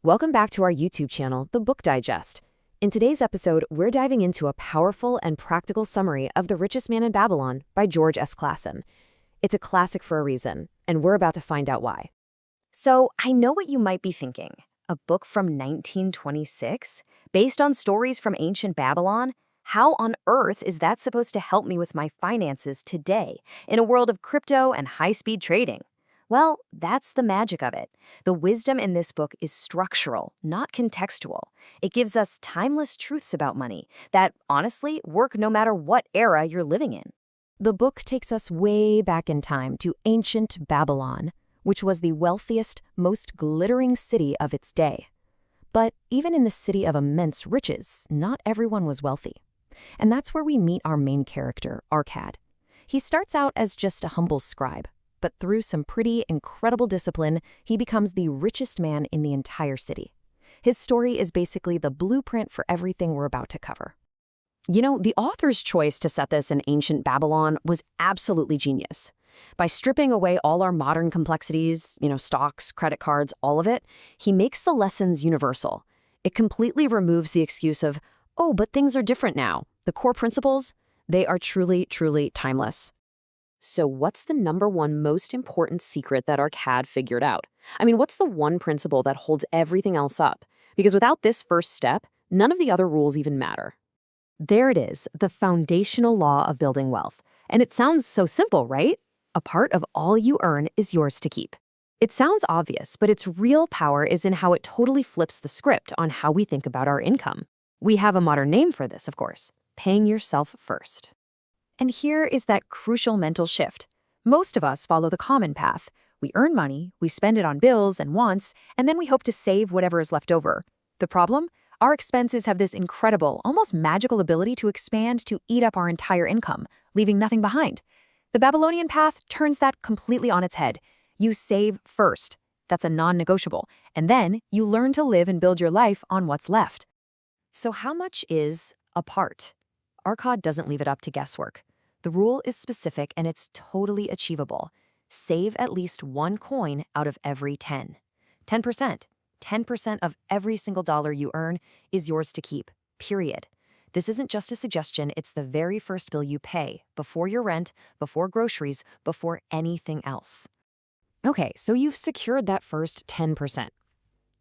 Welcome back to our YouTube channel, The Book Digest. In today's episode, we're diving into a powerful and practical summary of The Richest Man in Babylon by George S. Clason. It's a classic for a reason, and we're about to find out why. So, I know what you might be thinking. A book from 1926? Based on stories from ancient Babylon? How on earth is that supposed to help me with my finances today, in a world of crypto and high-speed trading? Well, that's the magic of it. The wisdom in this book is structural, not contextual. It gives us timeless truths about money that, honestly, work no matter what era you're living in. The book takes us way back in time to ancient Babylon, which was the wealthiest, most glittering city of its day. But even in the city of immense riches, not everyone was wealthy. And that's where we meet our main character, Arkad. He starts out as just a humble scribe, but through some pretty incredible discipline, he becomes the richest man in the entire city. His story is basically the blueprint for everything we're about to cover. You know, the author's choice to set this in ancient Babylon was absolutely genius. By stripping away all our modern complexities, stocks, credit cards, all of it, he makes the lessons universal. It completely removes the excuse of, oh, but things are different now. The core principles, they are truly, truly timeless. So what's the number one most important secret that Arkad figured out? What's the one principle that holds everything else up? Because without this first step, none of the other rules even matter. There it is, the foundational law of building wealth. And it sounds so simple, right? A part of all you earn is yours to keep. It sounds obvious, but its real power is in how it totally flips the script on how we think about our income. We have a modern name for this, of course, paying yourself first. And here is that crucial mental shift. Most of us follow the common path. We earn money, we spend it on bills and wants, and then we hope to save whatever is left over. The problem? Our expenses have this incredible, almost magical ability to expand to eat up our entire income, leaving nothing behind. The Babylonian path turns that completely on its head. You save first. That's a non-negotiable. And then you learn to live and build your life on what's left. So how much is a part? Arkad doesn't leave it up to guesswork. The rule is specific and it's totally achievable. Save at least one coin out of every 10. 10%. 10% of every single dollar you earn is yours to keep, period. This isn't just a suggestion, it's the very first bill you pay, before your rent, before groceries, before anything else. Okay, so you've secured that first 10%.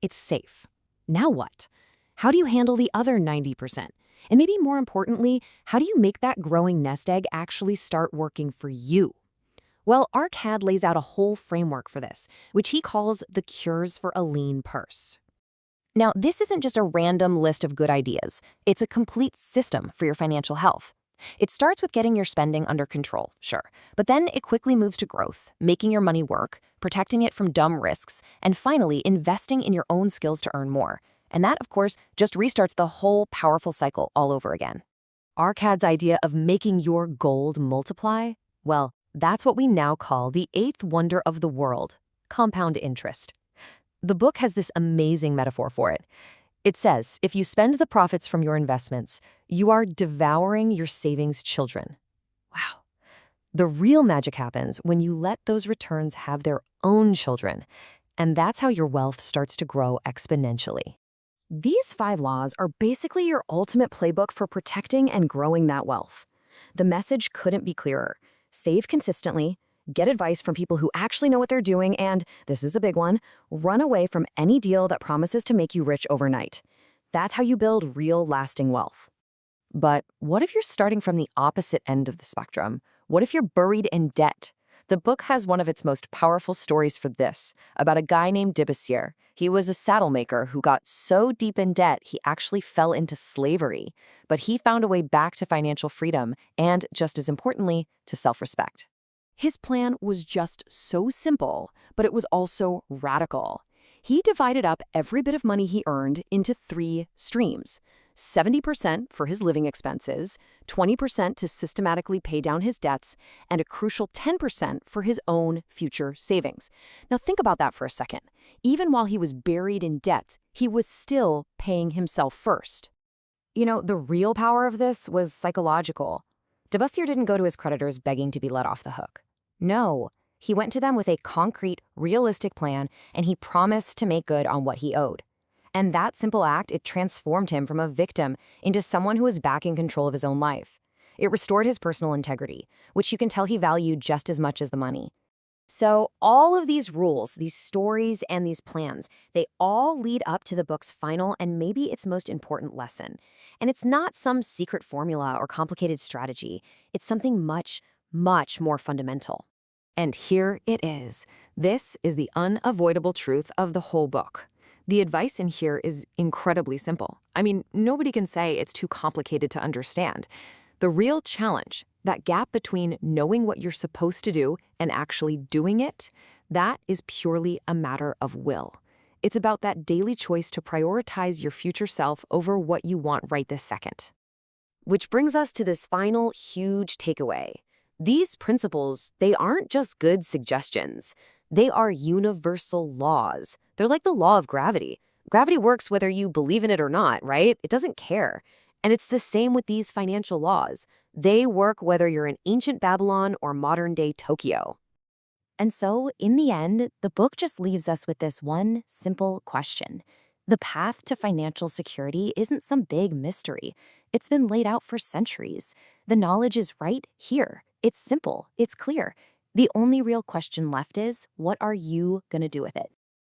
It's safe. Now what? How do you handle the other 90%? And maybe more importantly, how do you make that growing nest egg actually start working for you? Well, Arkad lays out a whole framework for this, which he calls the cures for a lean purse. Now, this isn't just a random list of good ideas. It's a complete system for your financial health. It starts with getting your spending under control, sure, but then it quickly moves to growth, making your money work, protecting it from dumb risks, and finally investing in your own skills to earn more. And that, of course, just restarts the whole powerful cycle all over again. Arkad's idea of making your gold multiply? Well, that's what we now call the eighth wonder of the world, compound interest. The book has this amazing metaphor for it. It says, if you spend the profits from your investments, you are devouring your savings children. Wow. The real magic happens when you let those returns have their own children. And that's how your wealth starts to grow exponentially. These 5 laws are basically your ultimate playbook for protecting and growing that wealth. The message couldn't be clearer. Save consistently, get advice from people who actually know what they're doing, and, this is a big one, run away from any deal that promises to make you rich overnight. That's how you build real, lasting wealth. But what if you're starting from the opposite end of the spectrum? What if you're buried in debt? The book has one of its most powerful stories for this, about a guy named Debussy. He was a saddle maker who got so deep in debt he actually fell into slavery. But he found a way back to financial freedom and, just as importantly, to self-respect. His plan was just so simple, but it was also radical. He divided up every bit of money he earned into 3 streams. 70% for his living expenses, 20% to systematically pay down his debts, and a crucial 10% for his own future savings. Now think about that for a second. Even while he was buried in debt, he was still paying himself first. The real power of this was psychological. Debussy didn't go to his creditors begging to be let off the hook. No, he went to them with a concrete, realistic plan, and he promised to make good on what he owed. And that simple act, it transformed him from a victim into someone who was back in control of his own life. It restored his personal integrity, which you can tell he valued just as much as the money. So all of these rules, these stories, and these plans, they all lead up to the book's final and maybe its most important lesson. And it's not some secret formula or complicated strategy. It's something much, much more fundamental. And here it is. This is the unavoidable truth of the whole book. The advice in here is incredibly simple. I mean, nobody can say it's too complicated to understand. The real challenge, that gap between knowing what you're supposed to do and actually doing it, that is purely a matter of will. It's about that daily choice to prioritize your future self over what you want right this second. Which brings us to this final huge takeaway. These principles, they aren't just good suggestions. They are universal laws. They're like the law of gravity. Gravity works whether you believe in it or not, right? It doesn't care. And it's the same with these financial laws. They work whether you're in ancient Babylon or modern-day Tokyo. And so, in the end, the book just leaves us with this one simple question. The path to financial security isn't some big mystery. It's been laid out for centuries. The knowledge is right here. It's simple. It's clear. The only real question left is, what are you going to do with it?